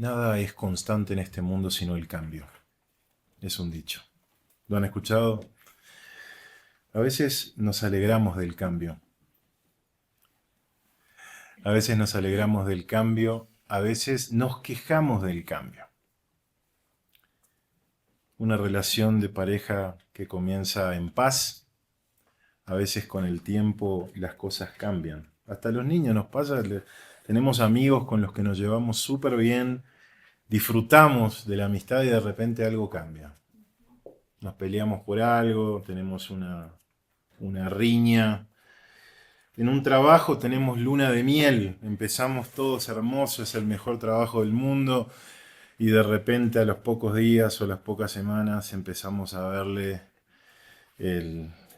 Nada es constante en este mundo sino el cambio. Es un dicho. ¿Lo han escuchado? A veces nos alegramos del cambio. A veces nos alegramos del cambio. A veces nos quejamos del cambio. Una relación de pareja que comienza en paz, a veces con el tiempo las cosas cambian. Hasta a los niños nos pasa, tenemos amigos con los que nos llevamos súper bien, disfrutamos de la amistad y de repente algo cambia. Nos peleamos por algo, tenemos una riña. En un trabajo tenemos luna de miel, empezamos todos hermosos, es el mejor trabajo del mundo y de repente a los pocos días o las pocas semanas empezamos a verle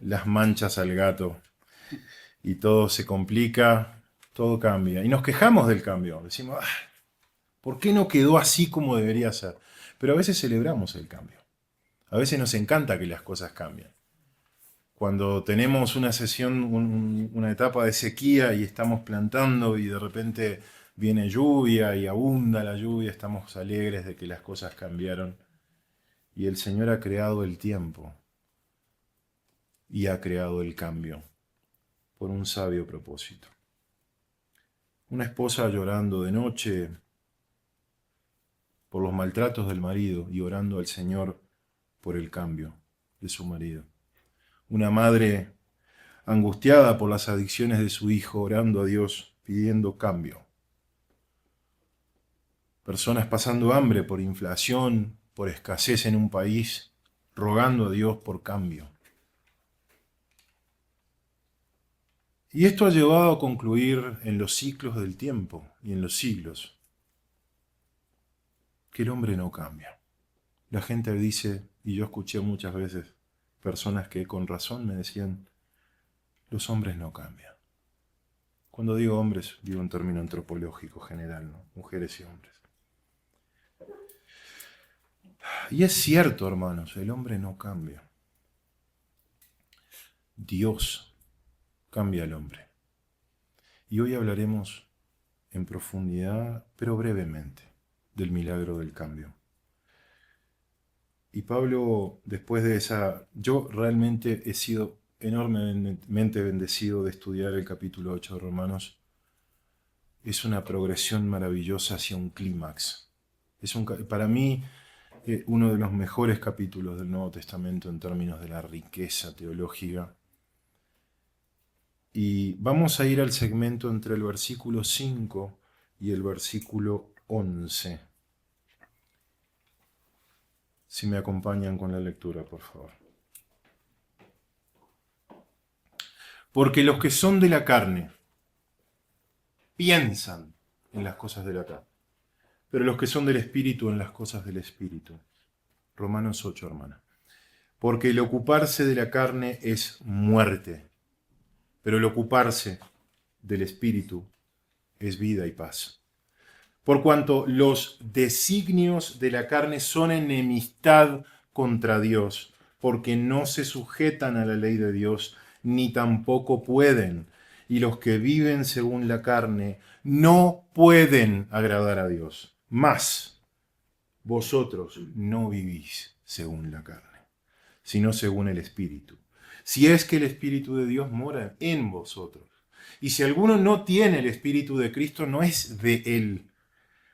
las manchas al gato y todo se complica, todo cambia. Y nos quejamos del cambio, decimos, ¿por qué no quedó así como debería ser? Pero a veces celebramos el cambio, a veces nos encanta que las cosas cambien. Cuando tenemos una sesión, una etapa de sequía y estamos plantando y de repente viene lluvia y abunda la lluvia, estamos alegres de que las cosas cambiaron. Y el Señor ha creado el tiempo y ha creado el cambio por un sabio propósito. Una esposa llorando de noche por los maltratos del marido y orando al Señor por el cambio de su marido. Una madre angustiada por las adicciones de su hijo, orando a Dios, pidiendo cambio. Personas pasando hambre por inflación, por escasez en un país, rogando a Dios por cambio. Y esto ha llevado a concluir en los ciclos del tiempo y en los siglos que el hombre no cambia. La gente dice, y yo escuché muchas veces personas que con razón me decían, los hombres no cambian. Cuando digo hombres, digo en término antropológico general, ¿no? Mujeres y hombres. Y es cierto, hermanos, el hombre no cambia. Dios cambia al hombre. Y hoy hablaremos en profundidad, pero brevemente, del milagro del cambio. Y Pablo, después de esa, yo realmente he sido enormemente bendecido de estudiar el capítulo 8 de Romanos. Es una progresión maravillosa hacia un clímax. Para mí, uno de los mejores capítulos del Nuevo Testamento en términos de la riqueza teológica. Y vamos a ir al segmento entre el versículo 5 y el versículo 11. Si me acompañan con la lectura, por favor. Porque los que son de la carne piensan en las cosas de la carne, pero los que son del Espíritu en las cosas del Espíritu. Romanos 8, hermana. Porque el ocuparse de la carne es muerte, pero el ocuparse del Espíritu es vida y paz. Por cuanto los designios de la carne son enemistad contra Dios, porque no se sujetan a la ley de Dios, ni tampoco pueden. Y los que viven según la carne no pueden agradar a Dios. Mas vosotros no vivís según la carne, sino según el Espíritu. Si es que el Espíritu de Dios mora en vosotros. Y si alguno no tiene el Espíritu de Cristo, no es de él.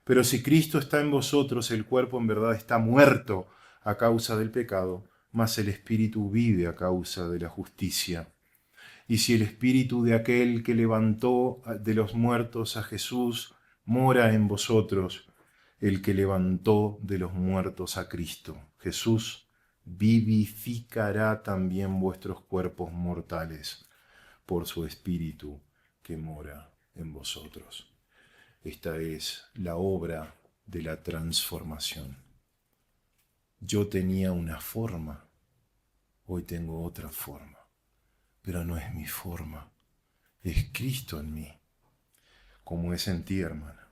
Pero si Cristo está en vosotros, el cuerpo en verdad está muerto a causa del pecado, mas el Espíritu vive a causa de la justicia. Y si el Espíritu de aquel que levantó de los muertos a Jesús mora en vosotros, el que levantó de los muertos a Cristo, Jesús, vivificará también vuestros cuerpos mortales por su Espíritu que mora en vosotros. Esta es la obra de la transformación. Yo tenía una forma, hoy tengo otra forma, pero no es mi forma, es Cristo en mí, como es en ti, hermana.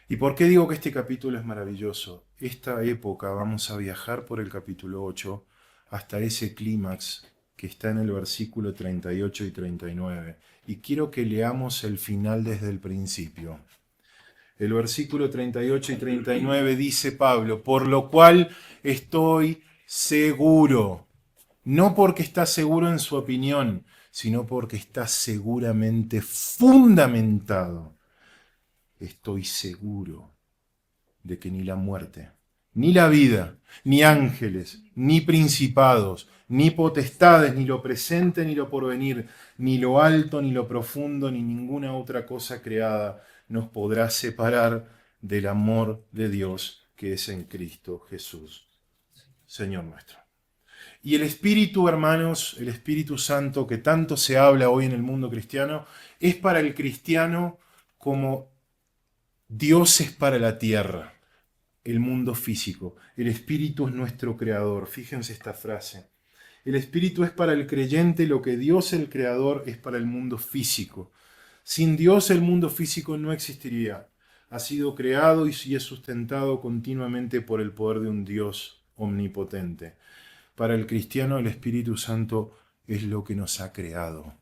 ¿Y por qué digo que este capítulo es maravilloso? Esta época vamos a viajar por el capítulo 8 hasta ese clímax que está en el versículo 38 y 39. Y quiero que leamos el final desde el principio. El versículo 38 y 39 dice Pablo, por lo cual estoy seguro, no porque está seguro en su opinión, sino porque está seguramente fundamentado. Estoy seguro de que ni la muerte, ni la vida, ni ángeles, ni principados, ni potestades, ni lo presente, ni lo porvenir, ni lo alto, ni lo profundo, ni ninguna otra cosa creada nos podrá separar del amor de Dios que es en Cristo Jesús, Señor nuestro. Y el Espíritu, hermanos, el Espíritu Santo que tanto se habla hoy en el mundo cristiano, es para el cristiano como Dios es para la tierra, el mundo físico. El Espíritu es nuestro creador. Fíjense esta frase. El Espíritu es para el creyente lo que Dios el creador es para el mundo físico. Sin Dios el mundo físico no existiría. Ha sido creado y es sustentado continuamente por el poder de un Dios omnipotente. Para el cristiano el Espíritu Santo es lo que nos ha creado.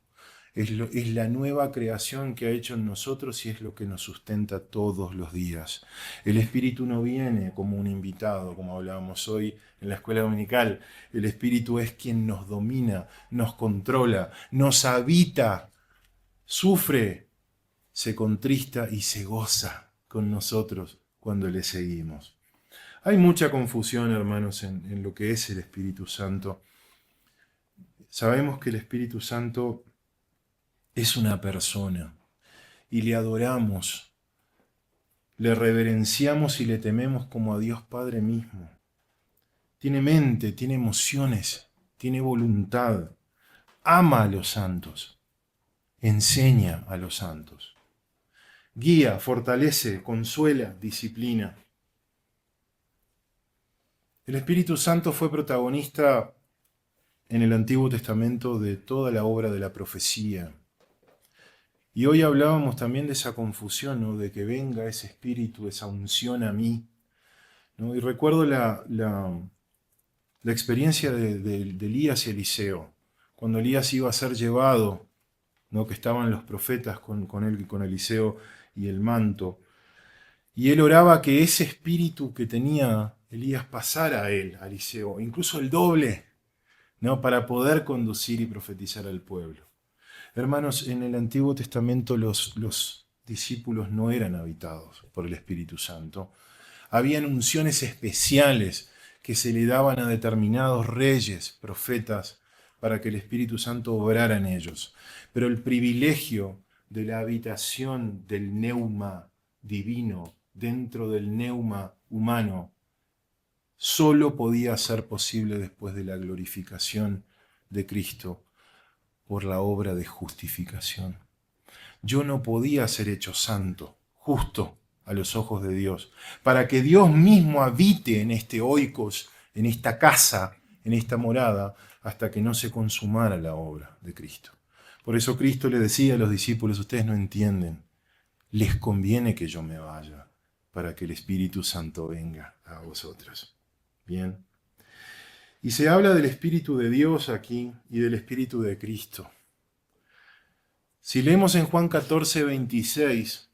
Es la nueva creación que ha hecho en nosotros y es lo que nos sustenta todos los días. El Espíritu no viene como un invitado, como hablábamos hoy en la escuela dominical. El Espíritu es quien nos domina, nos controla, nos habita, sufre, se contrista y se goza con nosotros cuando le seguimos. Hay mucha confusión, hermanos, en lo que es el Espíritu Santo. Sabemos que el Espíritu Santo es una persona y le adoramos, le reverenciamos y le tememos como a Dios Padre mismo. Tiene mente, tiene emociones, tiene voluntad, ama a los santos, enseña a los santos, guía, fortalece, consuela, disciplina. El Espíritu Santo fue protagonista en el Antiguo Testamento de toda la obra de la profecía. Y hoy hablábamos también de esa confusión, ¿no? De que venga ese espíritu, esa unción a mí, ¿no? Y recuerdo la experiencia de Elías y Eliseo, cuando Elías iba a ser llevado, ¿no? Que estaban los profetas con él, con Eliseo y el manto, y él oraba que ese espíritu que tenía Elías pasara a él, a Eliseo, incluso el doble, ¿no? Para poder conducir y profetizar al pueblo. Hermanos, en el Antiguo Testamento los discípulos no eran habitados por el Espíritu Santo. Habían unciones especiales que se le daban a determinados reyes, profetas, para que el Espíritu Santo obrara en ellos. Pero el privilegio de la habitación del neuma divino dentro del neuma humano solo podía ser posible después de la glorificación de Cristo por la obra de justificación. Yo no podía ser hecho santo, justo a los ojos de Dios, para que Dios mismo habite en este oikos, en esta casa, en esta morada, hasta que no se consumara la obra de Cristo. Por eso Cristo le decía a los discípulos, ustedes no entienden, les conviene que yo me vaya, para que el Espíritu Santo venga a vosotros. Bien. Y se habla del Espíritu de Dios aquí y del Espíritu de Cristo. Si leemos en Juan 14, 26,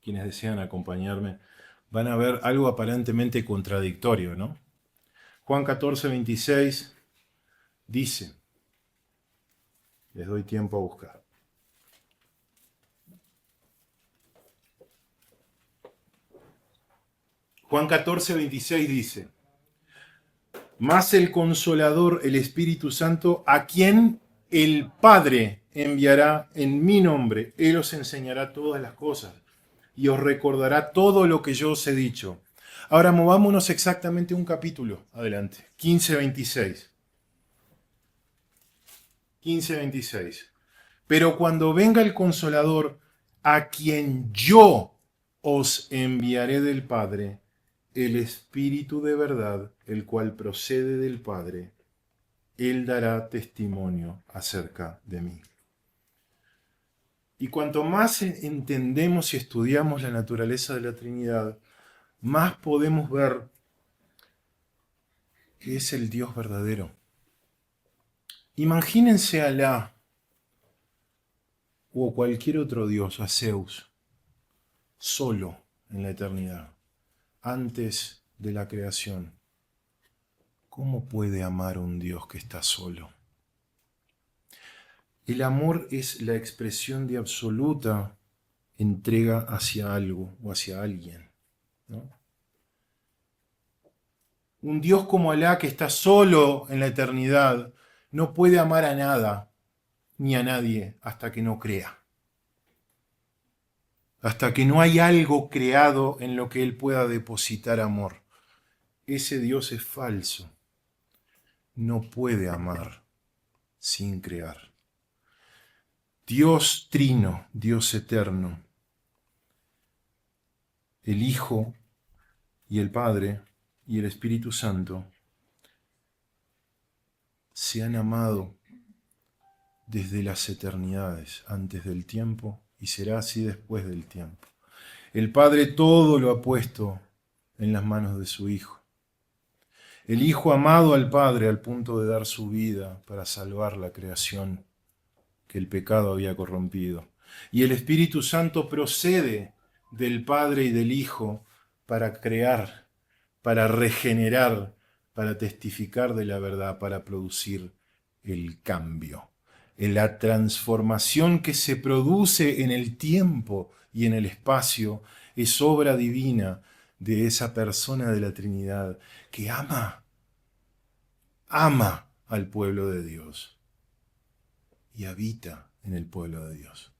quienes desean acompañarme, van a ver algo aparentemente contradictorio, ¿no? Juan 14, 26 dice, les doy tiempo a buscar. Juan 14, 26 dice, mas el Consolador, el Espíritu Santo, a quien el Padre enviará en mi nombre, Él os enseñará todas las cosas y os recordará todo lo que yo os he dicho. Ahora movámonos exactamente un capítulo adelante, 15:26. 15:26. Pero cuando venga el Consolador, a quien yo os enviaré del Padre, el Espíritu de verdad, el cual procede del Padre, Él dará testimonio acerca de mí. Y cuanto más entendemos y estudiamos la naturaleza de la Trinidad, más podemos ver que es el Dios verdadero. Imagínense a Alá o cualquier otro dios, a Zeus, solo en la eternidad, antes de la creación, ¿cómo puede amar a un Dios que está solo? El amor es la expresión de absoluta entrega hacia algo o hacia alguien, ¿no? Un Dios como Alá, que está solo en la eternidad, no puede amar a nada ni a nadie hasta que no crea. Hasta que no hay algo creado en lo que Él pueda depositar amor. Ese Dios es falso. No puede amar sin crear. Dios trino, Dios eterno, el Hijo y el Padre y el Espíritu Santo se han amado desde las eternidades, antes del tiempo, y será así después del tiempo. El Padre todo lo ha puesto en las manos de su Hijo. El Hijo amado al Padre al punto de dar su vida para salvar la creación que el pecado había corrompido. Y el Espíritu Santo procede del Padre y del Hijo para crear, para regenerar, para testificar de la verdad, para producir el cambio. En la transformación que se produce en el tiempo y en el espacio es obra divina de esa persona de la Trinidad que ama al pueblo de Dios y habita en el pueblo de Dios.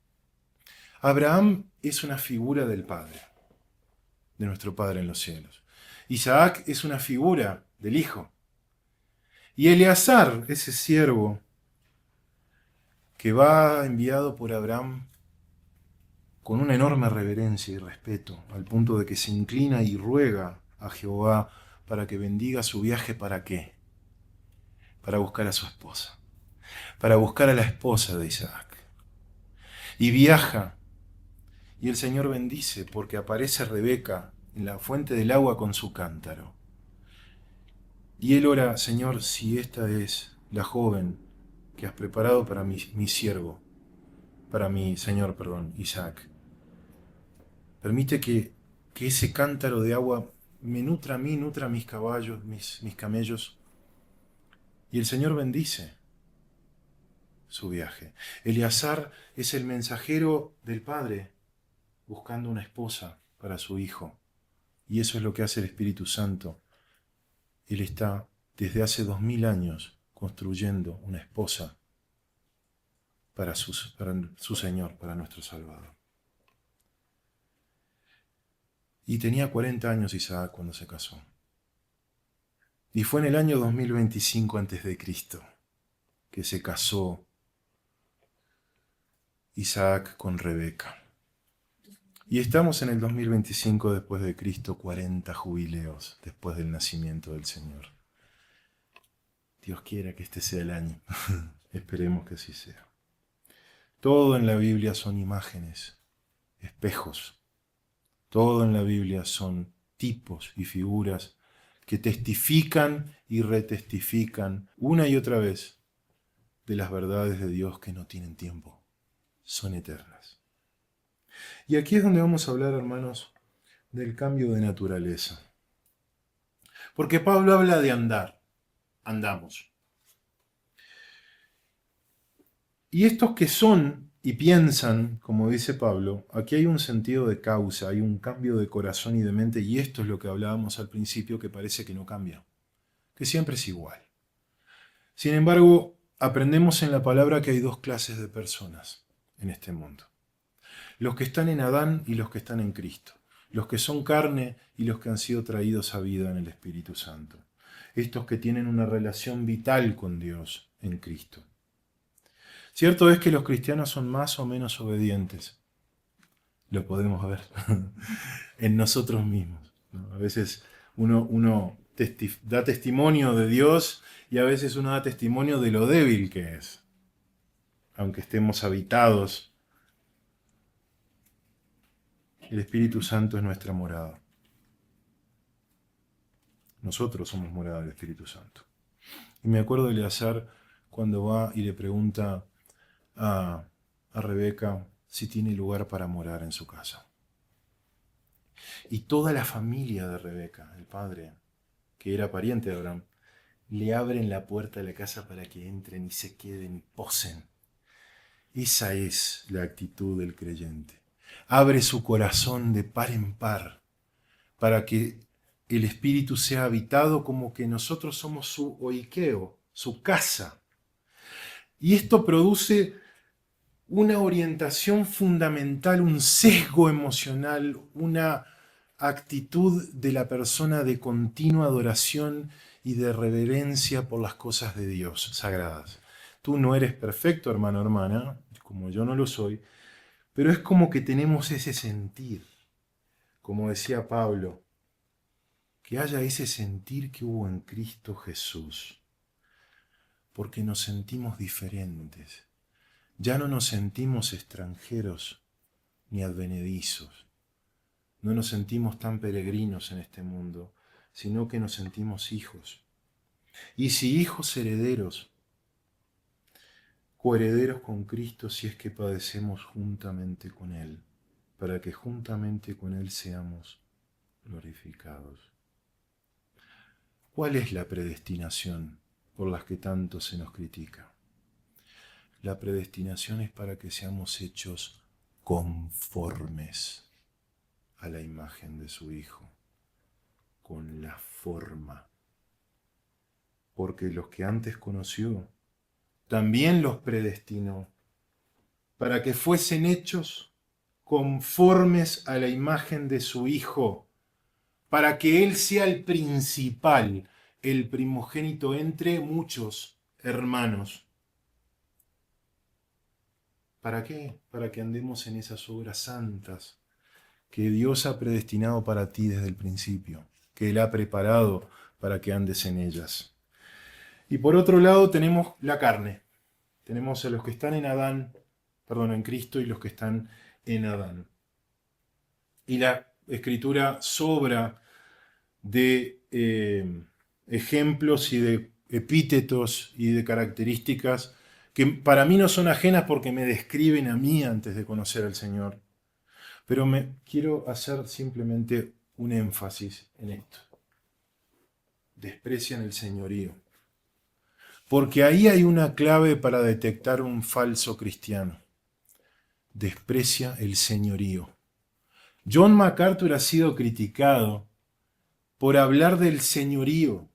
Abraham es una figura del Padre, de nuestro Padre en los cielos. Isaac es una figura del Hijo. Y Eleazar, ese siervo que va enviado por Abraham con una enorme reverencia y respeto, al punto de que se inclina y ruega a Jehová para que bendiga su viaje. ¿Para qué? Para buscar a su esposa, para buscar a la esposa de Isaac. Y viaja, y el Señor bendice, porque aparece Rebeca en la fuente del agua con su cántaro. Y él ora: Señor, si esta es la joven que has preparado para mi siervo, para mi Señor, Isaac, permite que ese cántaro de agua me nutra a mí, nutra a mis caballos, mis camellos. Y el Señor bendice su viaje. Eleazar es el mensajero del Padre buscando una esposa para su hijo. Y eso es lo que hace el Espíritu Santo. Él está desde hace 2000 años construyendo una esposa para su Señor, para nuestro Salvador. Y tenía 40 años Isaac cuando se casó. Y fue en el año 2025 a.C. que se casó Isaac con Rebeca. Y estamos en el 2025 después de Cristo, 40 jubileos después del nacimiento del Señor. Dios quiera que este sea el año. Esperemos que así sea. Todo en la Biblia son imágenes, espejos. Todo en la Biblia son tipos y figuras que testifican y retestifican una y otra vez de las verdades de Dios que no tienen tiempo, son eternas. Y aquí es donde vamos a hablar, hermanos, del cambio de naturaleza. Porque Pablo habla de andar, andamos. Y estos que son y piensan, como dice Pablo, aquí hay un sentido de causa, hay un cambio de corazón y de mente, y esto es lo que hablábamos al principio, que parece que no cambia, que siempre es igual. Sin embargo, aprendemos en la palabra que hay dos clases de personas en este mundo. Los que están en Adán y los que están en Cristo. Los que son carne y los que han sido traídos a vida en el Espíritu Santo. Estos que tienen una relación vital con Dios en Cristo. Cierto es que los cristianos son más o menos obedientes. Lo podemos ver en nosotros mismos, ¿no? A veces uno da testimonio de Dios y a veces uno da testimonio de lo débil que es. Aunque estemos habitados, el Espíritu Santo es nuestra morada. Nosotros somos morada del Espíritu Santo. Y me acuerdo de Eleazar cuando va y le pregunta a Rebeca si tiene lugar para morar en su casa. Y toda la familia de Rebeca, el padre, que era pariente de Abraham, le abren la puerta de la casa para que entren y se queden y posen. Esa es la actitud del creyente. Abre su corazón de par en par para que el Espíritu sea habitado como que nosotros somos su oikeo, su casa. Y esto produce una orientación fundamental, un sesgo emocional, una actitud de la persona de continua adoración y de reverencia por las cosas de Dios sagradas. Tú no eres perfecto, hermano, hermana, como yo no lo soy, pero es como que tenemos ese sentir, como decía Pablo, que haya ese sentir que hubo en Cristo Jesús, porque nos sentimos diferentes. Ya no nos sentimos extranjeros ni advenedizos. No nos sentimos tan peregrinos en este mundo, sino que nos sentimos hijos. Y si hijos herederos, coherederos con Cristo si es que padecemos juntamente con Él, para que juntamente con Él seamos glorificados. ¿Cuál es la predestinación por la que tanto se nos critica? La predestinación es para que seamos hechos conformes a la imagen de su Hijo, con la forma. Porque los que antes conoció, también los predestinó, para que fuesen hechos conformes a la imagen de su Hijo, para que Él sea el principal, el primogénito entre muchos hermanos. ¿Para qué? Para que andemos en esas obras santas que Dios ha predestinado para ti desde el principio, que Él ha preparado para que andes en ellas. Y por otro lado tenemos la carne. Tenemos a los que están en Cristo y los que están en Adán. Y la Escritura sobra de ejemplos y de epítetos y de características que para mí no son ajenas porque me describen a mí antes de conocer al Señor. Pero me quiero hacer simplemente un énfasis en esto. Desprecian el señorío. Porque ahí hay una clave para detectar un falso cristiano. Desprecia el señorío. John MacArthur ha sido criticado por hablar del señorío.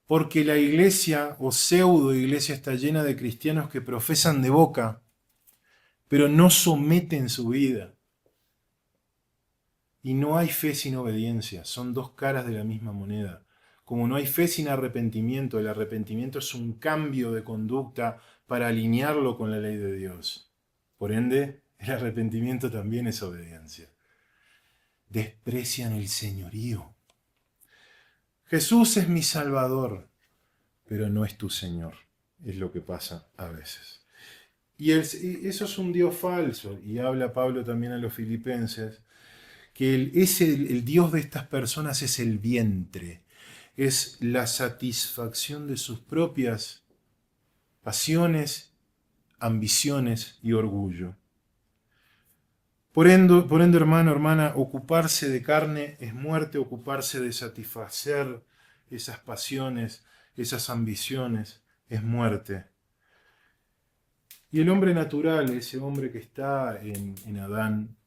Porque la iglesia o pseudo iglesia está llena de cristianos que profesan de boca, pero no someten su vida. Y no hay fe sin obediencia, son dos caras de la misma moneda. Como no hay fe sin arrepentimiento, el arrepentimiento es un cambio de conducta para alinearlo con la ley de Dios. Por ende, el arrepentimiento también es obediencia. Desprecian el señorío. Jesús es mi Salvador, pero no es tu Señor. Es lo que pasa a veces. Y eso es un Dios falso. Y habla Pablo también a los filipenses, que el Dios de estas personas es el vientre, es la satisfacción de sus propias pasiones, ambiciones y orgullo. Por ende, hermano, hermana, ocuparse de carne es muerte, ocuparse de satisfacer esas pasiones, esas ambiciones, es muerte. Y el hombre natural, ese hombre que está en Adán,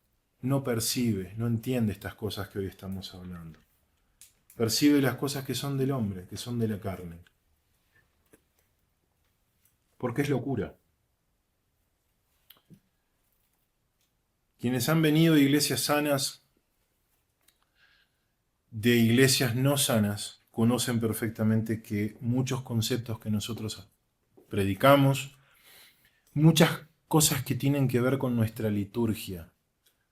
no percibe, no entiende estas cosas que hoy estamos hablando. Percibe las cosas que son del hombre, que son de la carne. Porque es locura. Quienes han venido de iglesias sanas, de iglesias no sanas, conocen perfectamente que muchos conceptos que nosotros predicamos, muchas cosas que tienen que ver con nuestra liturgia,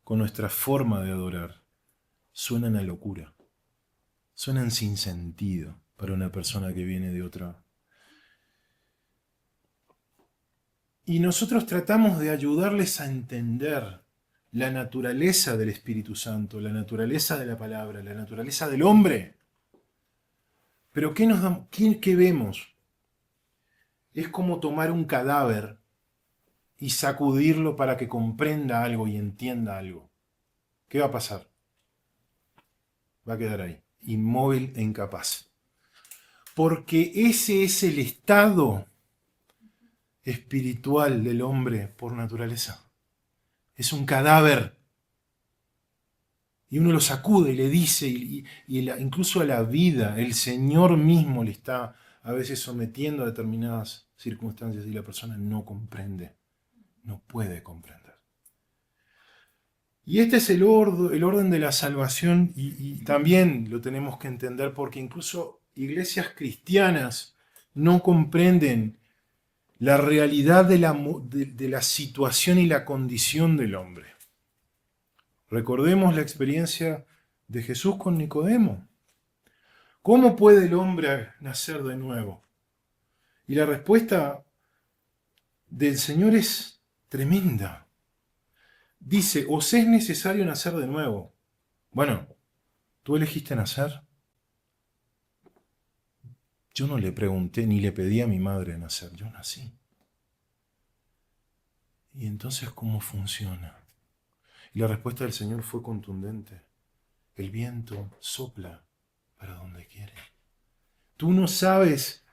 con nuestra forma de adorar, suenan a locura. Suenan sin sentido para una persona que viene de otra. Y nosotros tratamos de ayudarles a entender la naturaleza del Espíritu Santo, la naturaleza de la palabra, la naturaleza del hombre. Pero ¿qué vemos? Es como tomar un cadáver y sacudirlo para que comprenda algo y entienda algo. ¿qué va a pasar? Va a quedar ahí, inmóvil e incapaz. Porque ese es el estado espiritual del hombre por naturaleza. Es un cadáver. Y uno lo sacude y le dice, incluso a la vida, el Señor mismo le está a veces sometiendo a determinadas circunstancias y la persona no comprende, no puede comprender. Y este es el orden de la salvación y también lo tenemos que entender porque incluso iglesias cristianas no comprenden la realidad de la situación y la condición del hombre. Recordemos la experiencia de Jesús con Nicodemo. ¿Cómo puede el hombre nacer de nuevo? Y la respuesta del Señor es tremenda. Dice, os es necesario nacer de nuevo. Bueno, ¿tú elegiste nacer? Yo no le pregunté ni le pedí a mi madre nacer, yo nací. ¿Y entonces cómo funciona? Y la respuesta del Señor fue contundente. El viento sopla para donde quiere. Tú no sabes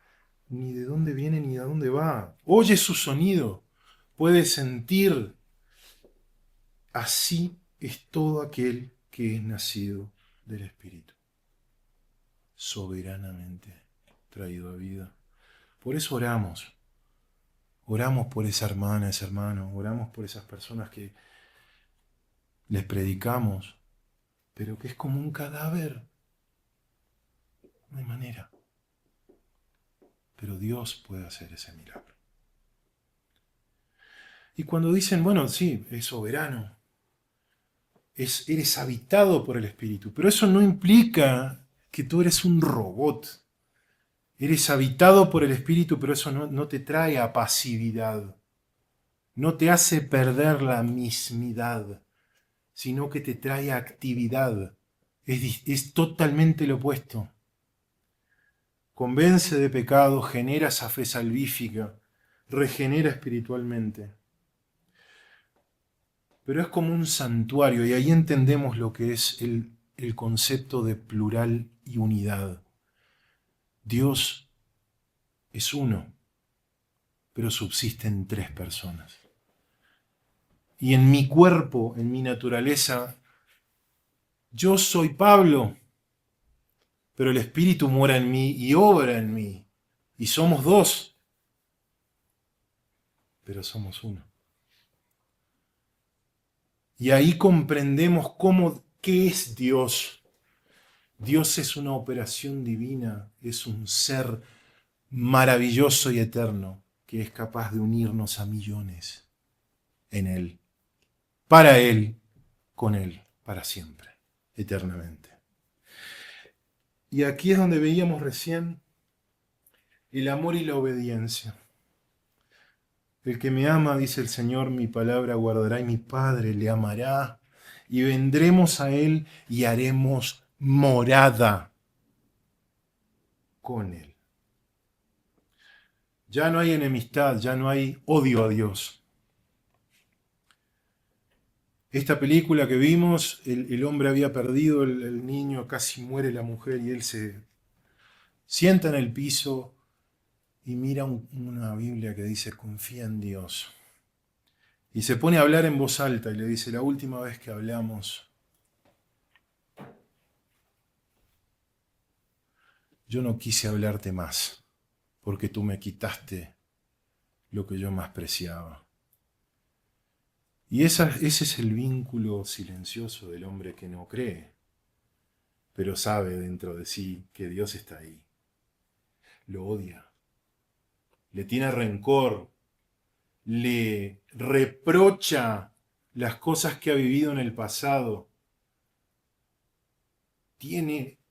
ni de dónde viene ni de dónde va. Oye su sonido, puedes sentir. Así es todo aquel que es nacido del Espíritu, soberanamente traído a vida. Por eso oramos. Oramos por esa hermana, ese hermano, oramos por esas personas que les predicamos, pero que es como un cadáver. No hay manera. Pero Dios puede hacer ese milagro. Y cuando dicen, bueno, sí, es soberano, eres habitado por el Espíritu, pero eso no implica que tú eres un robot. Eres habitado por el Espíritu, pero eso no te trae a pasividad. No te hace perder la mismidad, sino que te trae a actividad. Es totalmente lo opuesto. Convence de pecado, genera esa fe salvífica, regenera espiritualmente. Pero es como un santuario, y ahí entendemos lo que es el concepto de plural y unidad. Dios es uno, pero subsisten tres personas. Y en mi cuerpo, en mi naturaleza, yo soy Pablo, pero el Espíritu mora en mí y obra en mí. Y somos dos, pero somos uno. Y ahí comprendemos qué es Dios. Dios es una operación divina, es un ser maravilloso y eterno que es capaz de unirnos a millones en Él, para Él, con Él, para siempre, eternamente. Y aquí es donde veíamos recién el amor y la obediencia. El que me ama, dice el Señor, mi palabra guardará y mi Padre le amará. Y vendremos a Él y haremos morada con Él. Ya no hay enemistad, ya no hay odio a Dios. Esta película que vimos, el hombre había perdido, el niño, casi muere la mujer y él se sienta en el piso y mira una Biblia que dice confía en Dios. Y se pone a hablar en voz alta y le dice, la última vez que hablamos, yo no quise hablarte más, porque tú me quitaste lo que yo más preciaba. Y ese es el vínculo silencioso del hombre que no cree, pero sabe dentro de sí que Dios está ahí. Lo odia, le tiene rencor, le reprocha las cosas que ha vivido en el pasado.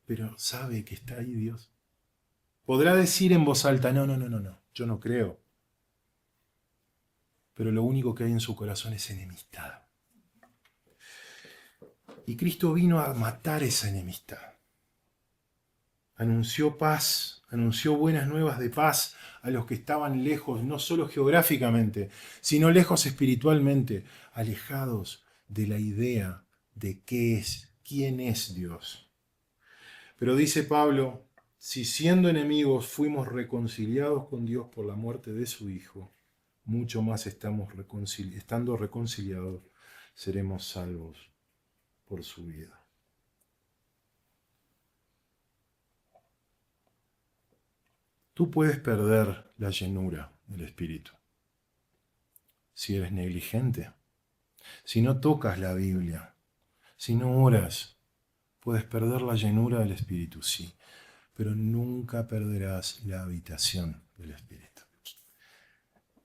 Pero sabe que está ahí Dios. Podrá decir en voz alta, no, yo no creo. Pero lo único que hay en su corazón es enemistad. Y Cristo vino a matar esa enemistad. Anunció paz, anunció buenas nuevas de paz a los que estaban lejos, no solo geográficamente, sino lejos espiritualmente, alejados de la idea de quién es Dios. Pero dice Pablo, si siendo enemigos fuimos reconciliados con Dios por la muerte de su Hijo, mucho más estando reconciliados, seremos salvos por su vida. Tú puedes perder la llenura del Espíritu si eres negligente, si no tocas la Biblia, si no oras. Puedes perder la llenura del Espíritu, sí, pero nunca perderás la habitación del Espíritu.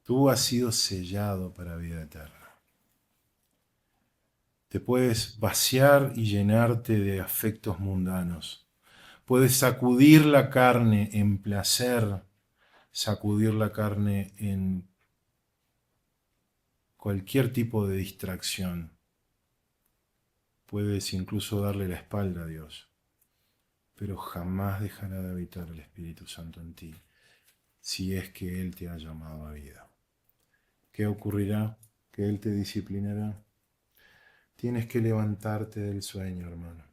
Tú has sido sellado para vida eterna. Te puedes vaciar y llenarte de afectos mundanos. Puedes sacudir la carne en placer, sacudir la carne en cualquier tipo de distracción. Puedes incluso darle la espalda a Dios, pero jamás dejará de habitar el Espíritu Santo en ti, si es que Él te ha llamado a vida. ¿Qué ocurrirá? Que Él te disciplinará. Tienes que levantarte del sueño, hermano.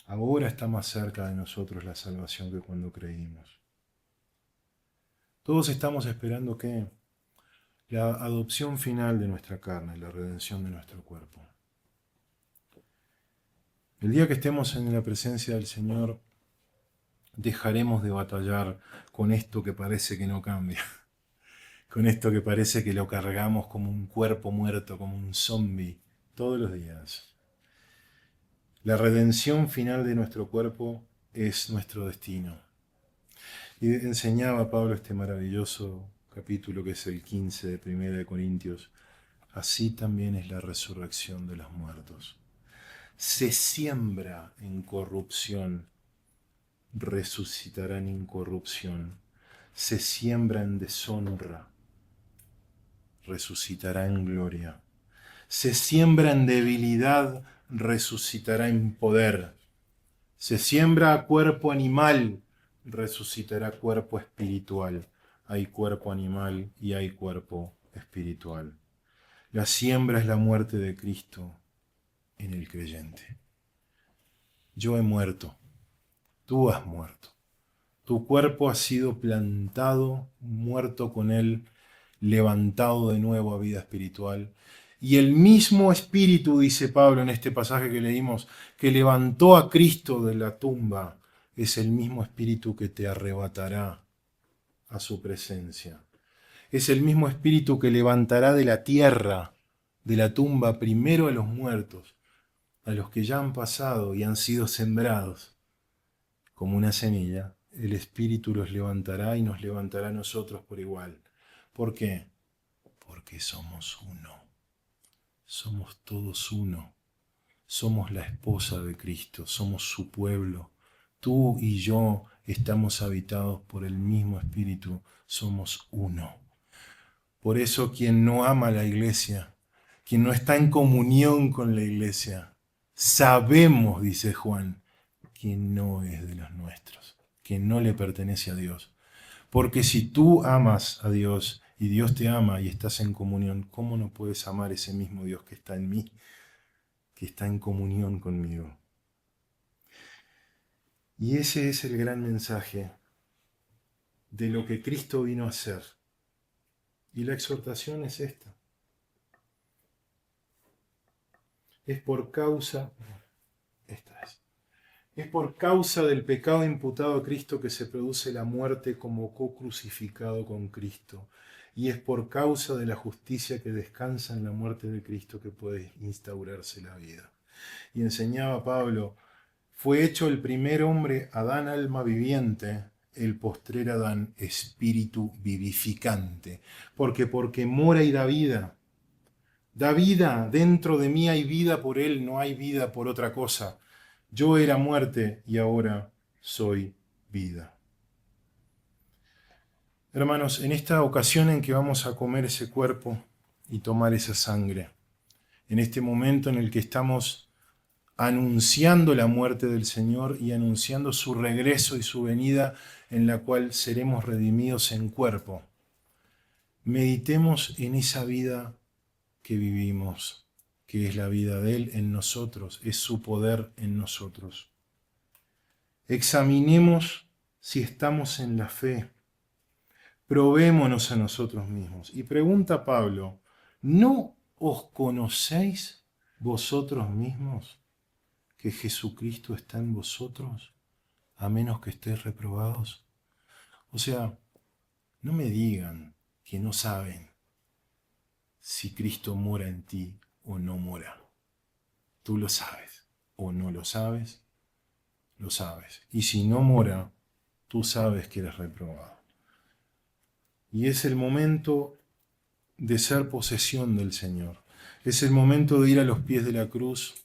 Ahora está más cerca de nosotros la salvación que cuando creímos. Todos estamos esperando que la adopción final de nuestra carne, la redención de nuestro cuerpo. El día que estemos en la presencia del Señor, dejaremos de batallar con esto que parece que no cambia, con esto que parece que lo cargamos como un cuerpo muerto, como un zombie, todos los días. La redención final de nuestro cuerpo es nuestro destino. Y enseñaba Pablo este maravilloso capítulo que es el 15 de 1 de Corintios. Así también es la resurrección de los muertos. Se siembra en corrupción, resucitará en incorrupción. Se siembra en deshonra, resucitará en gloria. Se siembra en debilidad, resucitará en poder. Se siembra a cuerpo animal, resucitará cuerpo espiritual. Hay cuerpo animal y hay cuerpo espiritual. La siembra es la muerte de Cristo en el creyente. Yo he muerto, tú has muerto. Tu cuerpo ha sido plantado, muerto con Él, levantado de nuevo a vida espiritual. Y el mismo Espíritu, dice Pablo en este pasaje que leímos, que levantó a Cristo de la tumba, es el mismo Espíritu que te arrebatará a su presencia. Es el mismo Espíritu que levantará de la tierra, de la tumba, primero a los muertos, a los que ya han pasado y han sido sembrados como una semilla. El Espíritu los levantará y nos levantará a nosotros por igual. ¿Por qué? Porque somos uno. Somos todos uno. Somos la esposa de Cristo, somos su pueblo. Tú y yo estamos habitados por el mismo Espíritu, somos uno. Por eso quien no ama a la iglesia, quien no está en comunión con la iglesia, sabemos, dice Juan, que no es de los nuestros, que no le pertenece a Dios. Porque si tú amas a Dios y Dios te ama y estás en comunión, ¿cómo no puedes amar ese mismo Dios que está en mí, que está en comunión conmigo? Y ese es el gran mensaje de lo que Cristo vino a hacer. Y la exhortación es esta. Es por causa del pecado imputado a Cristo que se produce la muerte como co-crucificado con Cristo. Y es por causa de la justicia que descansa en la muerte de Cristo que puede instaurarse la vida. Y enseñaba Pablo, fue hecho el primer hombre, Adán, alma viviente, el postrer Adán, espíritu vivificante. Porque mora y da vida. Da vida, dentro de mí hay vida por él, no hay vida por otra cosa. Yo era muerte y ahora soy vida. Hermanos, en esta ocasión en que vamos a comer ese cuerpo y tomar esa sangre, en este momento en el que estamos anunciando la muerte del Señor y anunciando su regreso y su venida en la cual seremos redimidos en cuerpo, meditemos en esa vida que vivimos que es la vida de Él en nosotros, es su poder en nosotros. Examinemos si estamos en la fe. Probémonos a nosotros mismos. Y pregunta Pablo, ¿no os conocéis vosotros mismos que Jesucristo está en vosotros, a menos que estéis reprobados? O sea, no me digan que no saben si Cristo mora en ti o no mora. Tú lo sabes o no lo sabes, lo sabes. Y si no mora, tú sabes que eres reprobado. Y es el momento de ser posesión del Señor. Es el momento de ir a los pies de la cruz.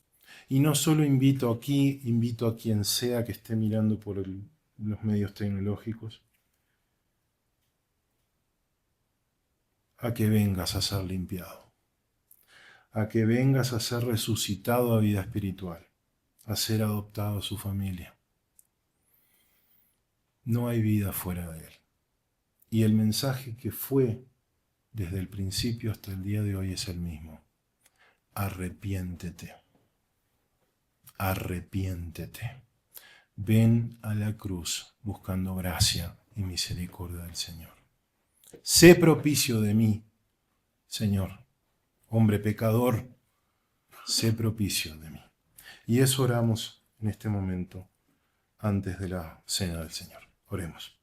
Y no solo invito aquí, invito a quien sea que esté mirando por los medios tecnológicos, a que vengas a ser limpiado, a que vengas a ser resucitado a vida espiritual, a ser adoptado a su familia. No hay vida fuera de Él. Y el mensaje que fue desde el principio hasta el día de hoy es el mismo. Arrepiéntete. Arrepiéntete. Ven a la cruz buscando gracia y misericordia del Señor. Sé propicio de mí, Señor. Hombre pecador, sé propicio de mí. Y eso oramos en este momento antes de la cena del Señor. Oremos.